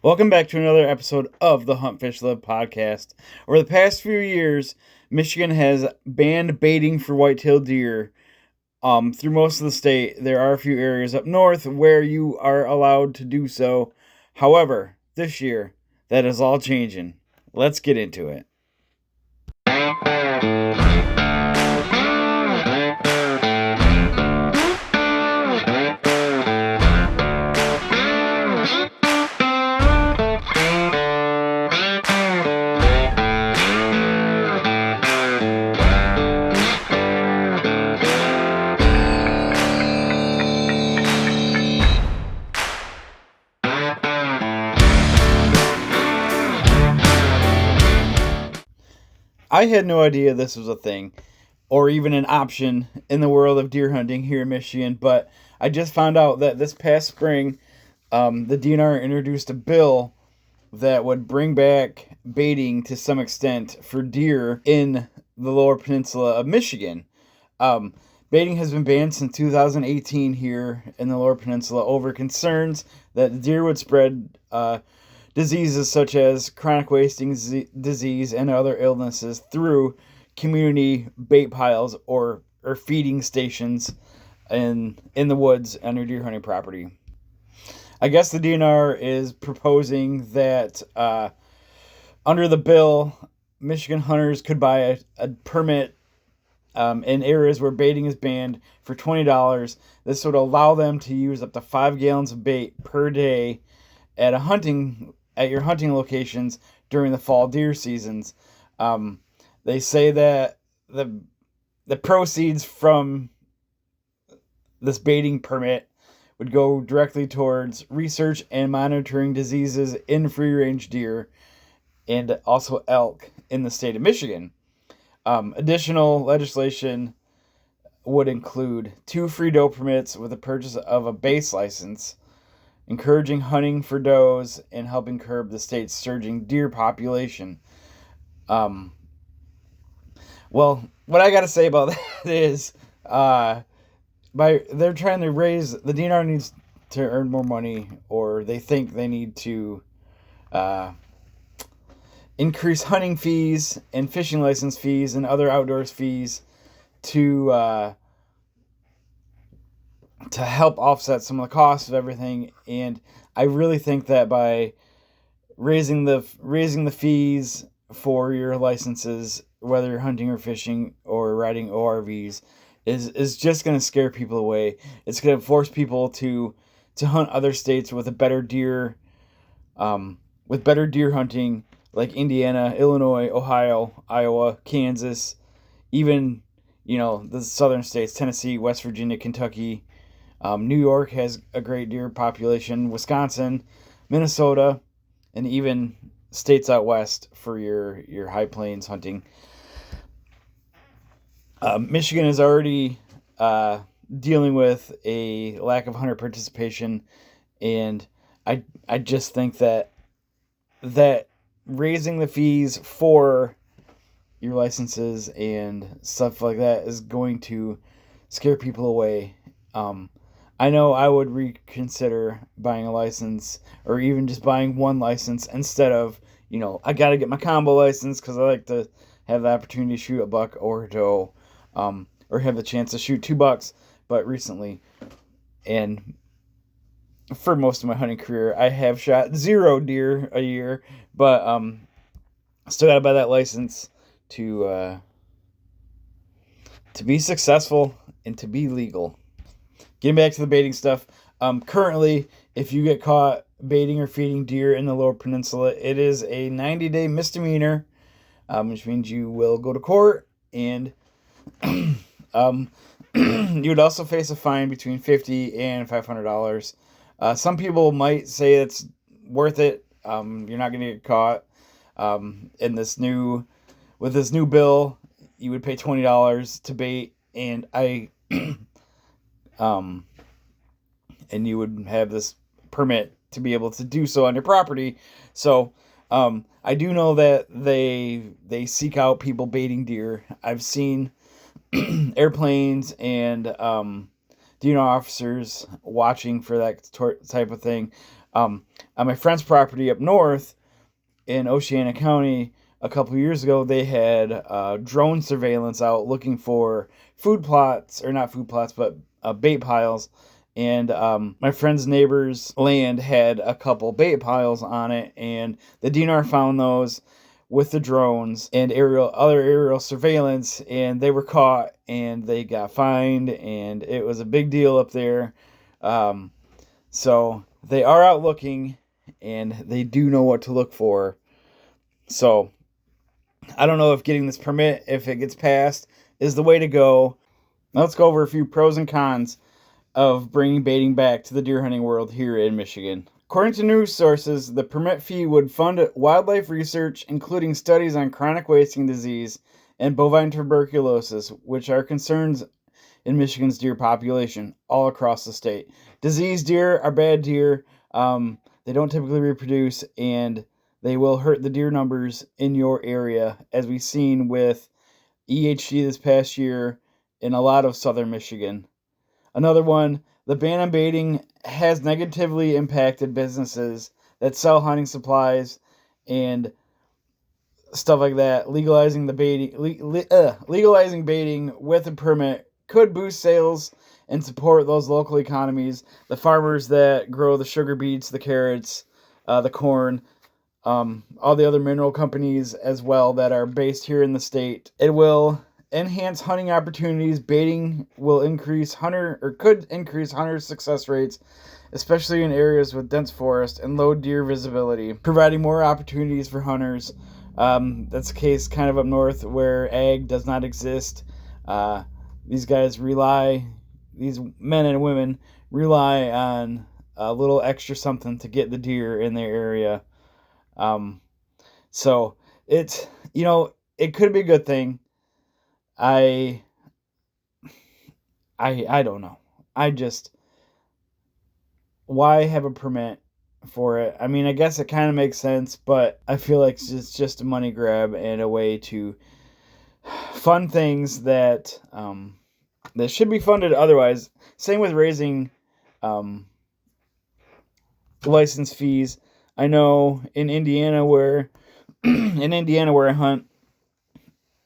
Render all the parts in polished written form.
Welcome back to another episode of the Hunt Fish Live podcast. Over the past few years, Michigan has banned baiting for white-tailed deer through most of the state. There are a few areas up north where you are allowed to do so. However, this year, that is all changing. Let's get into it. I had no idea this was a thing or even an option in the world of deer hunting here in Michigan, but I just found out that this past spring, the DNR introduced a bill that would bring back baiting to some extent for deer in the lower peninsula of Michigan. Baiting has been banned since 2018 here in the lower peninsula over concerns that the deer would spread diseases such as chronic wasting disease and other illnesses through community bait piles or feeding stations in the woods on your deer hunting property. I guess the DNR is proposing that under the bill, Michigan hunters could buy a permit in areas where baiting is banned for $20. This would allow them to use up to 5 gallons of bait per day at your hunting locations during the fall deer seasons. They say that the proceeds from this baiting permit would go directly towards research and monitoring diseases in free-range deer and also elk in the state of Michigan. Additional legislation would include 2 free doe permits with the purchase of a base license, encouraging hunting for does, and helping curb the state's surging deer population. Well, what I got to say about that is, they're trying to raise, the DNR needs to earn more money, or they think they need to increase hunting fees and fishing license fees and other outdoors fees to help offset some of the costs of everything. And I really think that by raising the fees for your licenses, whether you're hunting or fishing or riding ORVs, is just going to scare people away. It's going to force people to hunt other states with a better deer hunting, like Indiana, Illinois, Ohio, Iowa, Kansas, even the southern states, Tennessee, West Virginia, Kentucky. New York has a great deer population. Wisconsin, Minnesota, and even states out west for your high plains hunting. Michigan is already dealing with a lack of hunter participation, and I just think that raising the fees for your licenses and stuff like that is going to scare people away. I know I would reconsider buying a license, or even just buying one license instead of, I got to get my combo license because I like to have the opportunity to shoot a buck or a doe, or have the chance to shoot 2 bucks. But recently, and for most of my hunting career, I have shot 0 deer a year, but still got to buy that license to be successful and to be legal. Getting back to the baiting stuff, currently, if you get caught baiting or feeding deer in the lower peninsula, it is a 90-day misdemeanor, which means you will go to court, and you would also face a fine between $50 and $500. Some people might say it's worth it. You're not going to get caught. With this new bill, you would pay $20 to bait, and and you would have this permit to be able to do so on your property. So I do know that they seek out people baiting deer. I've seen airplanes and officers watching for that type of thing. On my friend's property up north in Oceana County a couple years ago, they had drone surveillance out looking for food plots, or not food plots, but bait piles. And my friend's neighbor's land had a couple bait piles on it, and the DNR found those with the drones and other aerial surveillance, and they were caught and they got fined, and it was a big deal up there. So they are out looking, and they do know what to look for. So I don't know if getting this permit, if it gets passed, is the way to go. Now let's go over a few pros and cons of bringing baiting back to the deer hunting world here in Michigan. According to news sources, the permit fee would fund wildlife research, including studies on chronic wasting disease and bovine tuberculosis, which are concerns in Michigan's deer population all across the state. Diseased deer are bad deer. They don't typically reproduce, and they will hurt the deer numbers in your area, as we've seen with EHG this past year in a lot of southern Michigan. Another one, the ban on baiting has negatively impacted businesses that sell hunting supplies and stuff like that. Legalizing baiting with a permit could boost sales and support those local economies, the farmers that grow the sugar beets, the carrots, the corn, all the other mineral companies as well that are based here in the state. It will enhance hunting opportunities. Baiting will could increase hunter success rates, especially in areas with dense forest and low deer visibility, providing more opportunities for hunters. That's the case kind of up north where ag does not exist. These men and women rely on a little extra something to get the deer in their area. So it could be a good thing. I don't know. Why have a permit for it? I mean, I guess it kind of makes sense, but I feel like it's just a money grab and a way to fund things that should be funded otherwise. Same with raising license fees. I know in Indiana where I hunt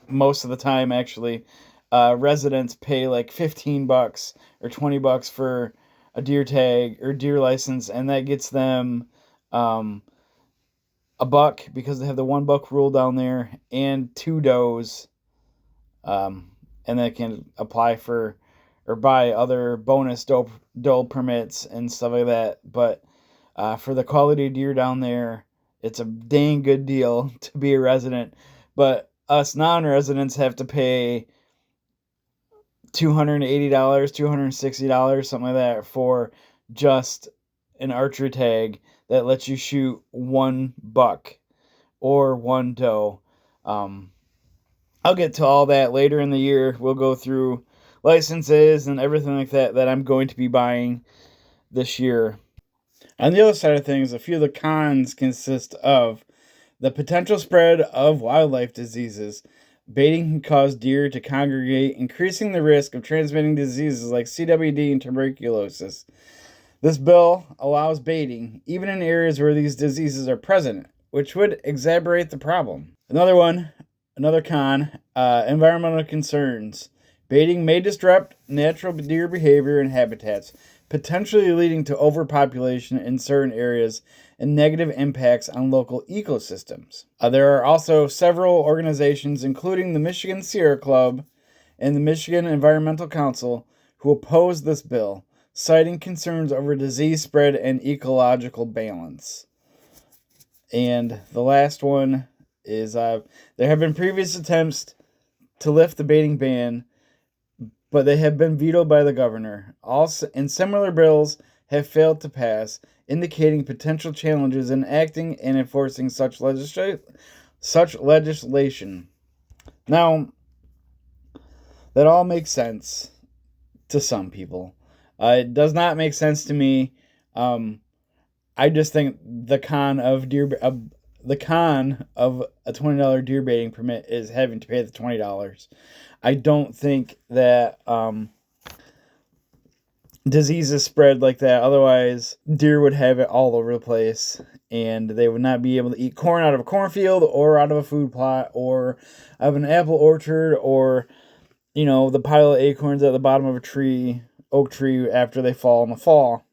most of the time, actually, residents pay like $15 or $20 for a deer tag or deer license, and that gets them a buck, because they have the $1 rule down there, and 2 does, and they can apply for or buy other bonus doe permits and stuff like that. But for the quality of deer down there, it's a dang good deal to be a resident. But us non-residents have to pay $280, $260, something like that, for just an archery tag that lets you shoot 1 buck or 1 doe. I'll get to all that later in the year. We'll go through licenses and everything like that I'm going to be buying this year. On the other side of things, a few of the cons consist of the potential spread of wildlife diseases. Baiting can cause deer to congregate, increasing the risk of transmitting diseases like CWD and tuberculosis. This bill allows baiting even in areas where these diseases are present, which would exacerbate the problem. Another con, environmental concerns. Baiting may disrupt natural deer behavior and habitats, potentially leading to overpopulation in certain areas and negative impacts on local ecosystems. There are also several organizations, including the Michigan Sierra Club and the Michigan Environmental Council, who oppose this bill, citing concerns over disease spread and ecological balance. And the last one is there have been previous attempts to lift the baiting ban, but they have been vetoed by the governor. And similar bills have failed to pass, indicating potential challenges in acting and enforcing such legislation. Now, that all makes sense to some people. It does not make sense to me. I just think the con of a $20 deer baiting permit is having to pay the $20. I don't think that diseases spread like that. Otherwise, deer would have it all over the place, and they would not be able to eat corn out of a cornfield or out of a food plot or out of an apple orchard or, the pile of acorns at the bottom of a tree, oak tree, after they fall in the fall.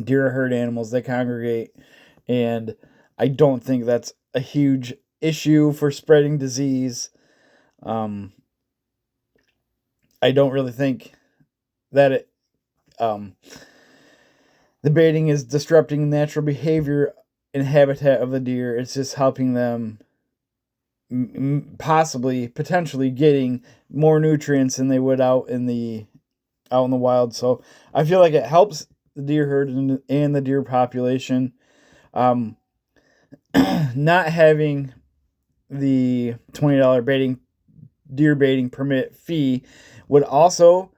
Deer are herd animals. They congregate, and I don't think that's a huge issue for spreading disease. I don't really think that the baiting is disrupting natural behavior and habitat of the deer. It's just helping them potentially getting more nutrients than they would out in the wild. So I feel like it helps the deer herd and the deer population. Not having the $20 deer baiting permit fee would also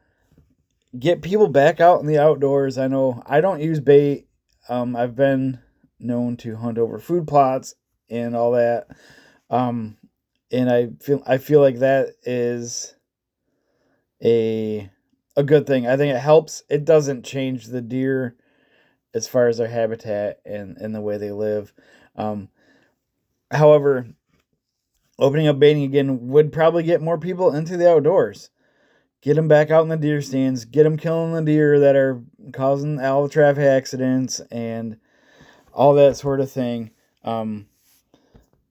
get people back out in the outdoors. I know I don't use bait. I've been known to hunt over food plots and all that. And I feel like that is a good thing. I think it helps. It doesn't change the deer as far as their habitat and the way they live. However, opening up baiting again would probably get more people into the outdoors. Get them back out in the deer stands. Get them killing the deer that are causing all the traffic accidents and all that sort of thing.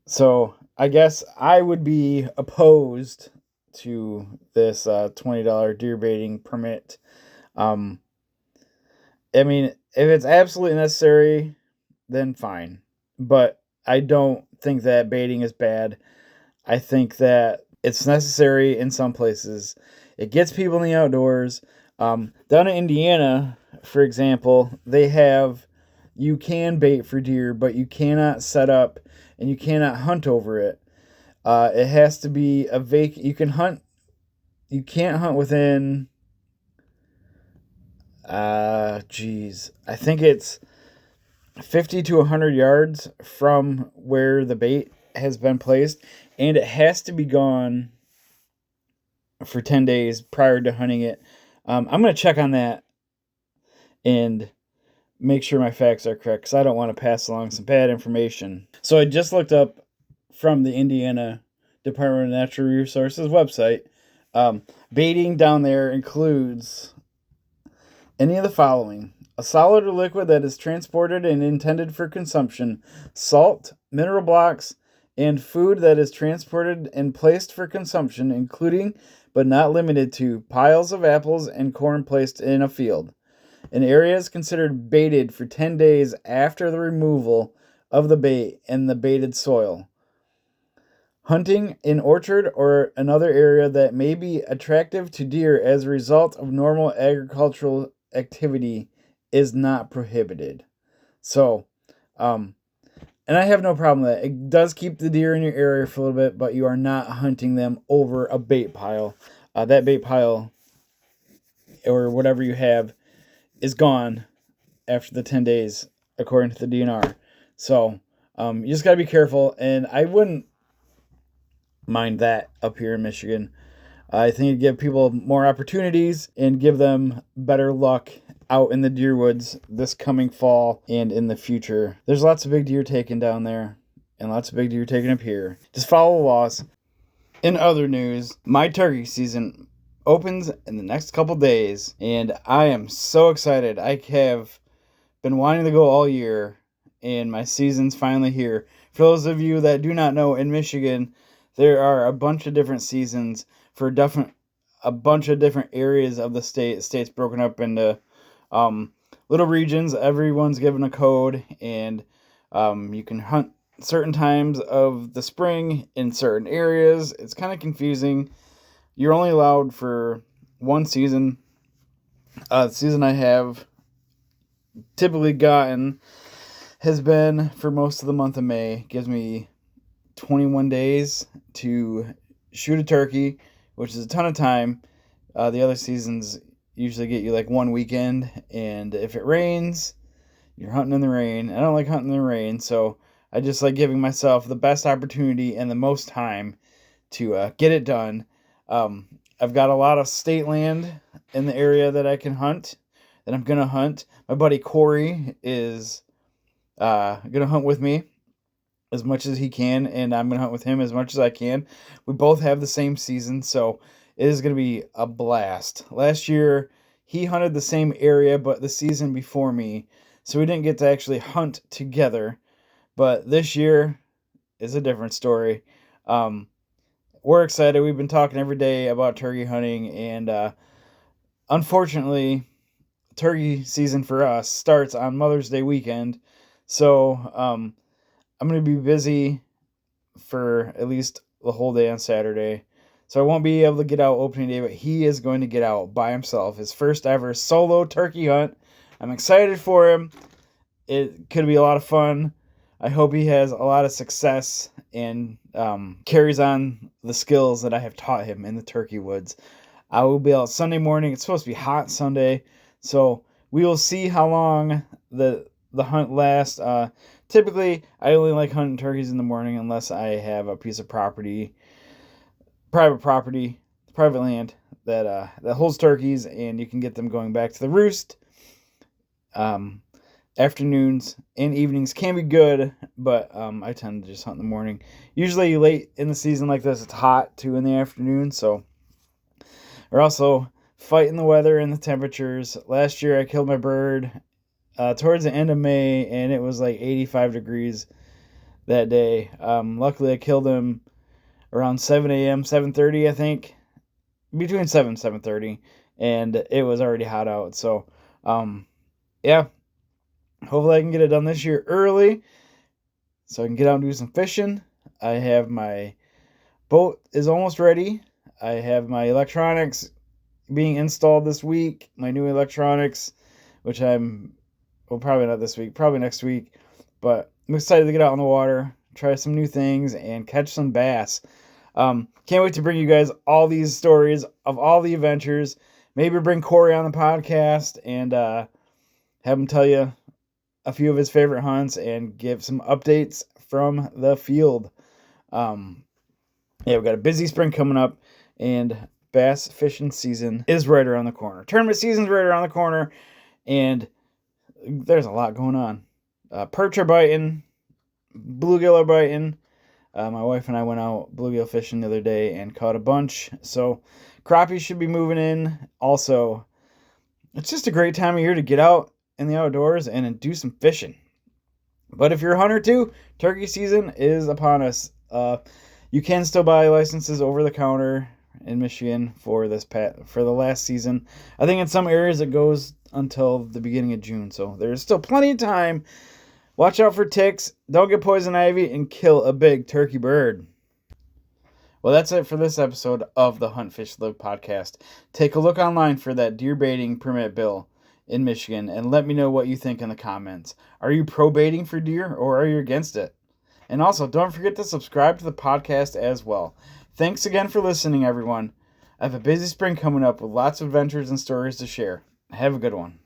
So I guess I would be opposed to this $20 deer baiting permit. I mean, if it's absolutely necessary, then fine. But I don't think that baiting is bad. I think that it's necessary in some places. It gets people in the outdoors. Down in Indiana, for example, you can bait for deer, but you cannot set up and you cannot hunt over it. It has to be a vacant. You can't hunt within, I think it's 50 to 100 yards from where the bait has been placed, and it has to be gone for 10 days prior to hunting it. I'm going to check on that and make sure my facts are correct, because I don't want to pass along some bad information. So I just looked up from the Indiana Department of Natural Resources website. Baiting down there includes any of the following: a solid or liquid that is transported and intended for consumption, salt, mineral blocks, and food that is transported and placed for consumption, including but not limited to piles of apples and corn placed in a field. An area is considered baited for 10 days after the removal of the bait and the baited soil. Hunting in orchard or another area that may be attractive to deer as a result of normal agricultural activity is not prohibited. So, and I have no problem with that. It does keep the deer in your area for a little bit, but you are not hunting them over a bait pile. That bait pile or whatever you have is gone after the 10 days, according to the DNR. So, you just got to be careful, and I wouldn't mind that up here in Michigan. I think it'd give people more opportunities and give them better luck out in the deer woods this coming fall and in the future. There's lots of big deer taken down there and lots of big deer taken up here. Just follow the laws. In other news, my turkey season opens in the next couple days, and I am so excited. I have been wanting to go all year, and my season's finally here. For those of you that do not know, in Michigan, there are a bunch of different seasons for a bunch of different areas of the state. The state's broken up into little regions. Everyone's given a code, and you can hunt certain times of the spring in certain areas. It's kind of confusing. You're only allowed for one season. The season I have typically gotten has been for most of the month of May. Gives me 21 days to shoot a turkey, which is a ton of time. The other seasons usually get you like one weekend, and if it rains, you're hunting in the rain. I don't like hunting in the rain, so I just like giving myself the best opportunity and the most time to get it done. I've got a lot of state land in the area that I can hunt, that I'm going to hunt. My buddy Corey is going to hunt with me as much as he can, and I'm going to hunt with him as much as I can. We both have the same season, so it is going to be a blast. Last year, he hunted the same area, but the season before me, so we didn't get to actually hunt together. But this year is a different story. We're excited. We've been talking every day about turkey hunting, and unfortunately, turkey season for us starts on Mother's Day weekend. So I'm going to be busy for at least the whole day on Saturday. So I won't be able to get out opening day, but he is going to get out by himself. His first ever solo turkey hunt. I'm excited for him. It could be a lot of fun. I hope he has a lot of success and carries on the skills that I have taught him in the turkey woods. I will be out Sunday morning. It's supposed to be hot Sunday, so we will see how long the hunt lasts. Typically, I only like hunting turkeys in the morning unless I have a piece of property, private land that holds turkeys, and you can get them going back to the roost. Afternoons and evenings can be good, but I tend to just hunt in the morning. Usually late in the season like this, it's hot too in the afternoon, so we're also fighting the weather and the temperatures. Last year I killed my bird towards the end of May, and it was like 85 degrees that day. Luckily I killed him around 7 a.m., 7:30 I think, between 7 and 7:30, and it was already hot out. So yeah, hopefully I can get it done this year early so I can get out and do some fishing. I have my boat is almost ready. I have my electronics being installed this week, my new electronics, which probably not this week, probably next week. But I'm excited to get out on the water, try some new things, and catch some bass. Can't wait to bring you guys all these stories of all the adventures. Maybe bring Corey on the podcast and have him tell you a few of his favorite hunts and give some updates from the field. We've got a busy spring coming up, and bass fishing season is right around the corner. Tournament season's right around the corner, and there's a lot going on. Perch are biting, bluegill are biting. My wife and I went out bluegill fishing the other day and caught a bunch. So crappie should be moving in. Also, it's just a great time of year to get out in the outdoors and do some fishing. But if you're a hunter too, turkey season is upon us. You can still buy licenses over the counter in Michigan for the last season. I think in some areas it goes until the beginning of June, so there's still plenty of time. Watch out for ticks, don't get poison ivy, and kill a big turkey bird. Well, that's it for this episode of the Hunt Fish Live podcast. Take a look online for that deer baiting permit bill in Michigan and let me know what you think in the comments. Are you pro baiting for deer or are you against it? And also, don't forget to subscribe to the podcast as well. Thanks again for listening, everyone. I have a busy spring coming up with lots of adventures and stories to share. Have a good one.